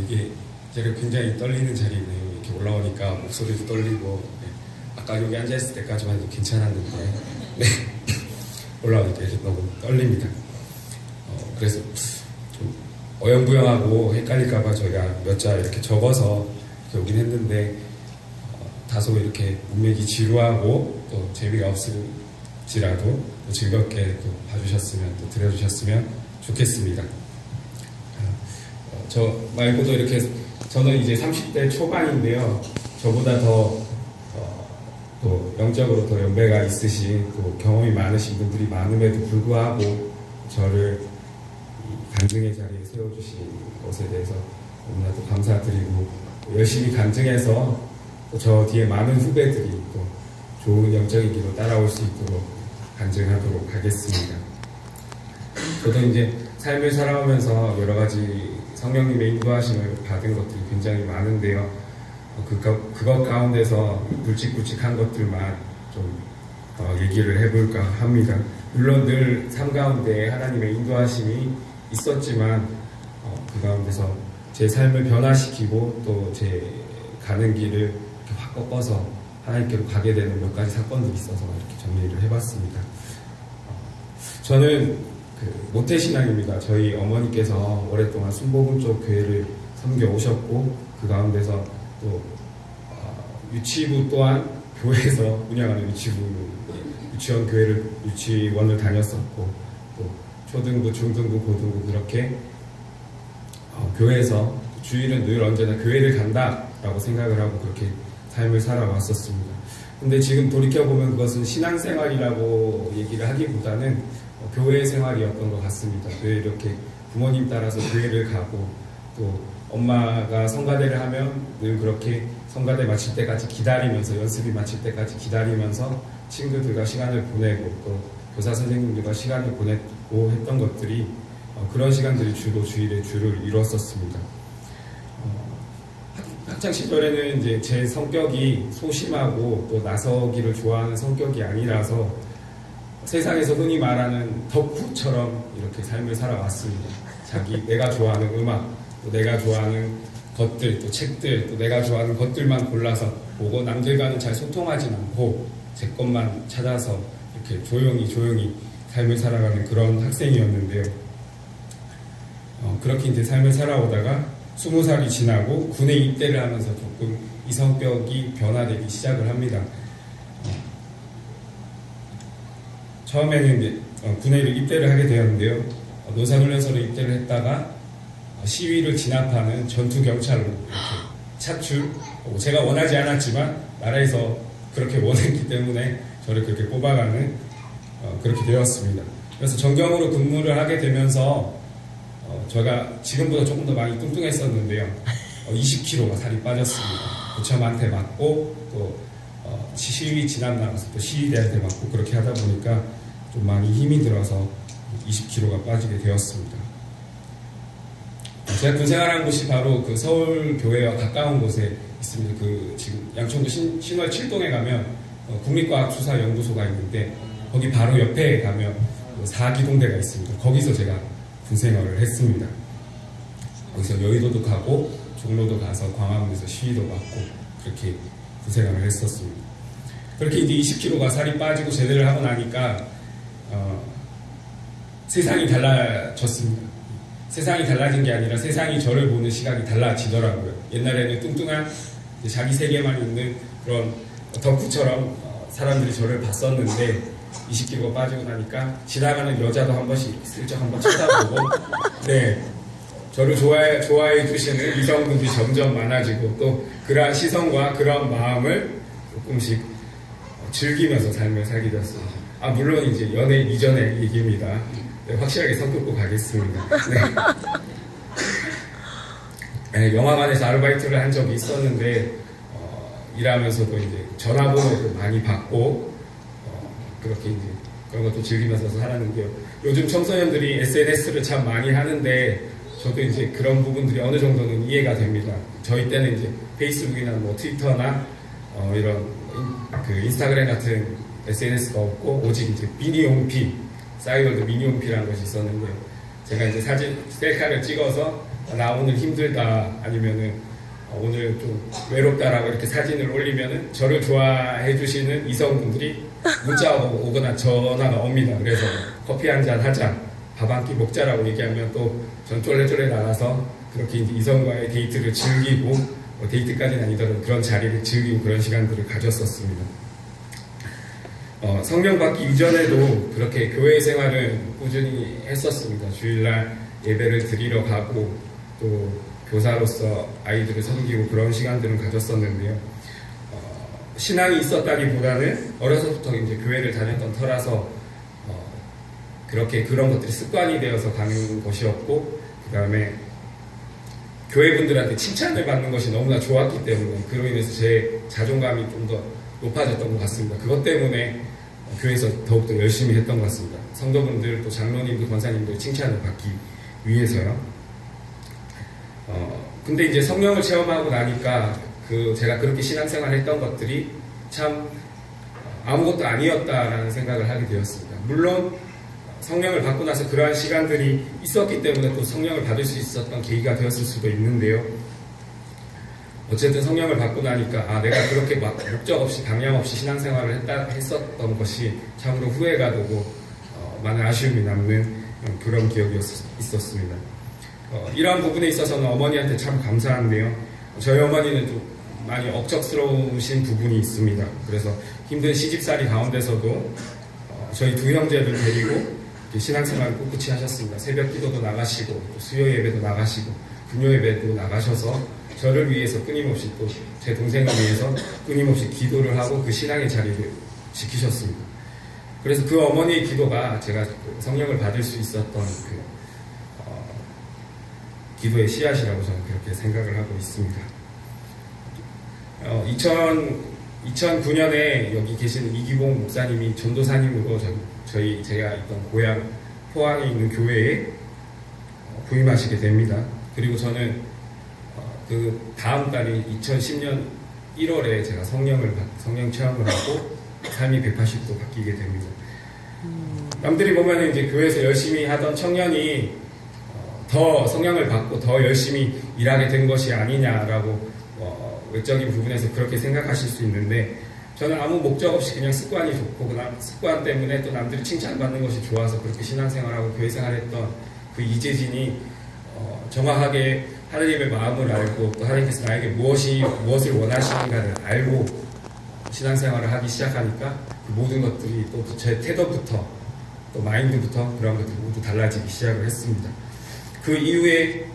이게 제가 굉장히 떨리는 자리네요. 이렇게 올라오니까 목소리도 떨리고, 네. 아까 여기 앉아있을 때까지만 해도 괜찮았는데, 네. 올라오니까 이제 너무 떨립니다. 그래서 좀 어영부영하고 헷갈릴까봐 저희가 몇 자 이렇게 적어서 이렇게 오긴 했는데, 다소 이렇게 문맥이 지루하고 또 재미가 없을지라도 또 즐겁게 또 봐주셨으면 또 들어주셨으면 좋겠습니다. 저 말고도 이렇게 저는 이제 30대 초반인데요. 저보다 더 또 영적으로 더 연배가 있으신 또 경험이 많으신 분들이 많음에도 불구하고 저를 간증의 자리에 세워주신 것에 대해서 너무나도 감사드리고 열심히 간증해서 또 저 뒤에 많은 후배들이 또 좋은 영적인 길로 따라올 수 있도록 간증하도록 하겠습니다. 저도 이제 삶을 살아오면서 여러 가지 성령님의 인도하심을 받은 것들이 굉장히 많은데요. 그것 가운데서 굵직굵직한 것들만 좀 얘기를 해볼까 합니다. 물론 늘 삶 가운데 하나님의 인도하심이 있었지만 그 가운데서 제 삶을 변화시키고 또 제 가는 길을 이렇게 확 꺾어서 하나님께로 가게 되는 몇 가지 사건들이 있어서 이렇게 정리를 해봤습니다. 저는 모태신앙입니다. 저희 어머니께서 오랫동안 순복음 쪽 교회를 섬겨 오셨고 그 가운데서 또 유치부 또한 교회에서 운영하는 유치원 교회를 유치원을 다녔었고 또 초등부, 중등부, 고등부 그렇게 교회에서 주일은 늘 언제나 교회를 간다라고 생각을 하고 그렇게 삶을 살아왔었습니다. 근데 지금 돌이켜보면 그것은 신앙생활이라고 얘기를 하기보다는 교회 생활이었던 것 같습니다. 늘 이렇게 부모님 따라서 교회를 가고 또 엄마가 성가대를 하면 늘 그렇게 성가대 마칠 때까지 기다리면서 연습이 마칠 때까지 기다리면서 친구들과 시간을 보내고 또 교사 선생님들과 시간을 보내고 했던 것들이 그런 시간들이 주로 주일에 주를 이뤘었습니다. 학창 시절에는 이제 제 성격이 소심하고 또 나서기를 좋아하는 성격이 아니라서 세상에서 흔히 말하는 덕후처럼 이렇게 삶을 살아왔습니다. 내가 좋아하는 음악, 또 내가 좋아하는 것들, 또 책들, 또 내가 좋아하는 것들만 골라서 보고 남들과는 잘 소통하지 않고 제 것만 찾아서 이렇게 조용히 삶을 살아가는 그런 학생이었는데요. 그렇게 이제 삶을 살아오다가 20살이 지나고 군에 입대를 하면서 조금 이 성격이 변화되기 시작을 합니다. 처음에는 이제 군에 입대를 하게 되었는데요. 노사훈련소로 입대를 했다가 시위를 진압하는 전투경찰로 이렇게 차출, 제가 원하지 않았지만 나라에서 그렇게 원했기 때문에 저를 그렇게 뽑아가는 그렇게 되었습니다. 그래서 정경으로 근무를 하게 되면서 제가 지금보다 조금 더 많이 뚱뚱했었는데요. 20kg가 살이 빠졌습니다. 부처한테 맞고 또 시위 진압 나가서 또 시위대한테 맞고 그렇게 하다 보니까 좀 많이 힘이 들어서 20kg가 빠지게 되었습니다. 제가 군 생활한 곳이 바로 그 서울 교회와 가까운 곳에 있습니다. 지금 양천구 신월 7동에 가면 국립과학수사연구소가 있는데 거기 바로 옆에 가면 4기동대가 있습니다. 거기서 제가 군 생활을 했습니다. 거기서 여의도도 가고 종로도 가서 광화문에서 시위도 받고 그렇게 군 생활을 했었습니다. 그렇게 이제 20kg가 살이 빠지고 제대를 하고 나니까 세상이 달라졌습니다. 세상이 달라진 게 아니라 세상이 저를 보는 시각이 달라지더라고요. 옛날에는 뚱뚱한 자기 세계만 있는 그런 덕후처럼 사람들이 저를 봤었는데 20kg 빠지고 나니까 지나가는 여자도 한 번씩 슬쩍 한번 쳐다보고 네, 저를 좋아해 주시는 이성분들이 점점 많아지고 또 그러한 시선과 그런 마음을 조금씩 즐기면서 삶을 살게 되었습니다. 물론 이제 연애 이전의 얘기입니다. 네, 확실하게 성격고 가겠습니다. 네, 영화관에서 아르바이트를 한 적이 있었는데 일하면서도 이제 전화번호도 많이 받고 그렇게 이제 그런 것도 즐기면서 살았는데요. 요즘 청소년들이 SNS를 참 많이 하는데 저도 이제 그런 부분들이 어느 정도는 이해가 됩니다. 저희 때는 이제 페이스북이나 뭐 트위터나 이런 인스타그램 같은 SNS가 없고 오직 이제 미니홈피, 싸이월드 미니홈피라는 것이 있었는데 제가 이제 사진 셀카를 찍어서 나 오늘 힘들다 아니면은 오늘 좀 외롭다라고 이렇게 사진을 올리면은 저를 좋아해 주시는 이성분들이 문자가 오거나 전화가 옵니다. 그래서 커피 한잔 하자, 밥 한 끼 먹자라고 얘기하면 또 전 쫄래쫄래 나가서 그렇게 이제 이성과의 데이트를 즐기고 데이트까지는 아니더라도 그런 자리를 즐기고 그런 시간들을 가졌었습니다. 성령 받기 이전에도 그렇게 교회 생활을 꾸준히 했었습니다. 주일날 예배를 드리러 가고 또 교사로서 아이들을 섬기고 그런 시간들을 가졌었는데요. 신앙이 있었다기보다는 어려서부터 이제 교회를 다녔던 터라서 그렇게 그런 것들이 습관이 되어서 가는 것이었고, 그 다음에 교회분들한테 칭찬을 받는 것이 너무나 좋았기 때문에 그로 인해서 제 자존감이 좀 더 높아졌던 것 같습니다. 그것 때문에 교회에서 더욱더 열심히 했던 것 같습니다. 성도분들 또 장로님들 권사님들 칭찬을 받기 위해서요. 근데 이제 성령을 체험하고 나니까 제가 그렇게 신앙생활 했던 것들이 참 아무것도 아니었다라는 생각을 하게 되었습니다. 물론 성령을 받고 나서 그러한 시간들이 있었기 때문에 또 성령을 받을 수 있었던 계기가 되었을 수도 있는데요. 어쨌든 성령을 받고 나니까 내가 그렇게 목적 없이 방향 없이 신앙생활을 했었던 것이 참으로 후회가 되고 많은 아쉬움이 남는 그런 기억이 있었습니다. 이러한 부분에 있어서는 어머니한테 참 감사한데요. 저희 어머니는 좀 많이 억척스러우신 부분이 있습니다. 그래서 힘든 시집살이 가운데서도 저희 두 형제를 데리고 신앙생활을 꿋꿋이 하셨습니다. 새벽 기도도 나가시고 또 수요 예배도 나가시고 금요 예배도 나가셔서 저를 위해서 끊임없이 또 제 동생을 위해서 끊임없이 기도를 하고 그 신앙의 자리를 지키셨습니다. 그래서 그 어머니의 기도가 제가 성령을 받을 수 있었던 기도의 씨앗이라고 저는 그렇게 생각을 하고 있습니다. 2009년에 여기 계시는 이기봉 목사님이 전도사님으로 제가 있던 고향 포항에 있는 교회에 부임하시게 됩니다. 그리고 저는 그 다음 달인 2010년 1월에 제가 성령 체험을 하고 삶이 180도 바뀌게 됩니다. 남들이 보면 이제 교회에서 열심히 하던 청년이 더 성령을 받고 더 열심히 일하게 된 것이 아니냐라고 외적인 부분에서 그렇게 생각하실 수 있는데, 저는 아무 목적 없이 그냥 습관이 좋고 습관 때문에 또 남들이 칭찬받는 것이 좋아서 그렇게 신앙생활하고 교회생활했던 그 이재진이 정확하게 하나님의 마음을 알고 또 하나님께서 나에게 무엇을 원하시는가를 알고 신앙생활을 하기 시작하니까 그 모든 것들이 또 제 태도부터 또 마인드부터 그런 것들이 모두 달라지기 시작을 했습니다. 그 이후에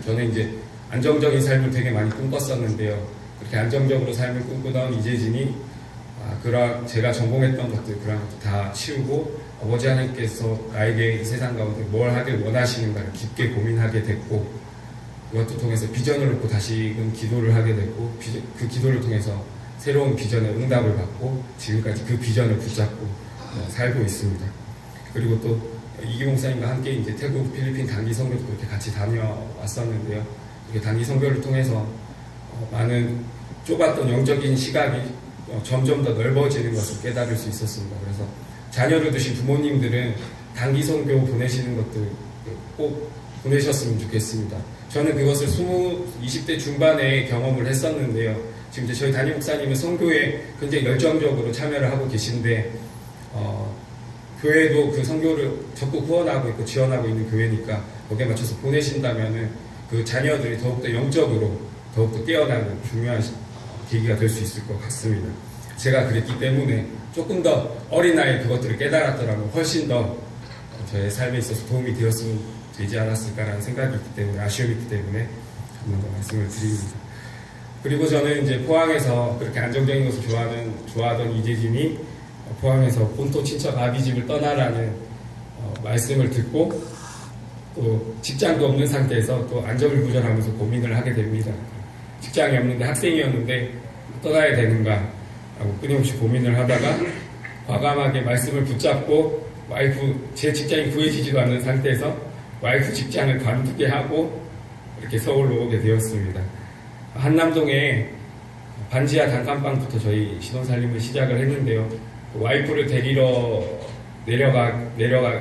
저는 이제 안정적인 삶을 되게 많이 꿈꿨었는데요. 그렇게 안정적으로 삶을 꿈꾸던 이재진이 제가 전공했던 것들 그런 것도 다 치우고 아버지 하나님께서 나에게 이 세상 가운데 뭘 하길 원하시는가를 깊게 고민하게 됐고, 그것도 통해서 비전을 놓고 다시금 기도를 하게 됐고, 그 기도를 통해서 새로운 비전의 응답을 받고 지금까지 그 비전을 붙잡고 살고 있습니다. 그리고 또 이기봉 목사님과 함께 이제 태국, 필리핀 단기 선교도 그렇게 같이 다녀왔었는데요. 이렇게 단기 선교를 통해서 많은 좁았던 영적인 시각이 점점 더 넓어지는 것을 깨달을 수 있었습니다. 그래서 자녀를 두신 부모님들은 단기 선교 보내시는 것들 꼭 보내셨으면 좋겠습니다. 저는 그것을 20대 중반에 경험을 했었는데요. 지금 이제 저희 담임 목사님은 선교에 굉장히 열정적으로 참여를 하고 계신데, 교회도 그 선교를 적극 후원하고 있고 지원하고 있는 교회니까 거기에 맞춰서 보내신다면은 그 자녀들이 더욱더 영적으로 더욱더 깨어나는 중요한 계기가 될 수 있을 것 같습니다. 제가 그랬기 때문에 조금 더 어린 나이에 그것들을 깨달았더라면 훨씬 더 저의 삶에 있어서 도움이 되었으면 되지 않았을까라는 생각이 있기 때문에, 아쉬움이 있기 때문에 한 번 더 말씀을 드립니다. 그리고 저는 이제 포항에서 그렇게 안정적인 것을 좋아하던 이재진이 포항에서 본토 친척 아비집을 떠나라는 말씀을 듣고 또 직장도 없는 상태에서 또 안절부절하면서 고민을 하게 됩니다. 직장이 없는데 학생이었는데 떠나야 되는가 하고 끊임없이 고민을 하다가 과감하게 말씀을 붙잡고 제 직장이 구해지지도 않는 상태에서 와이프 직장을 관두게 하고 이렇게 서울로 오게 되었습니다. 한남동에 반지하 단칸방부터 저희 신혼살림을 시작을 했는데요. 와이프를 데리러 내려가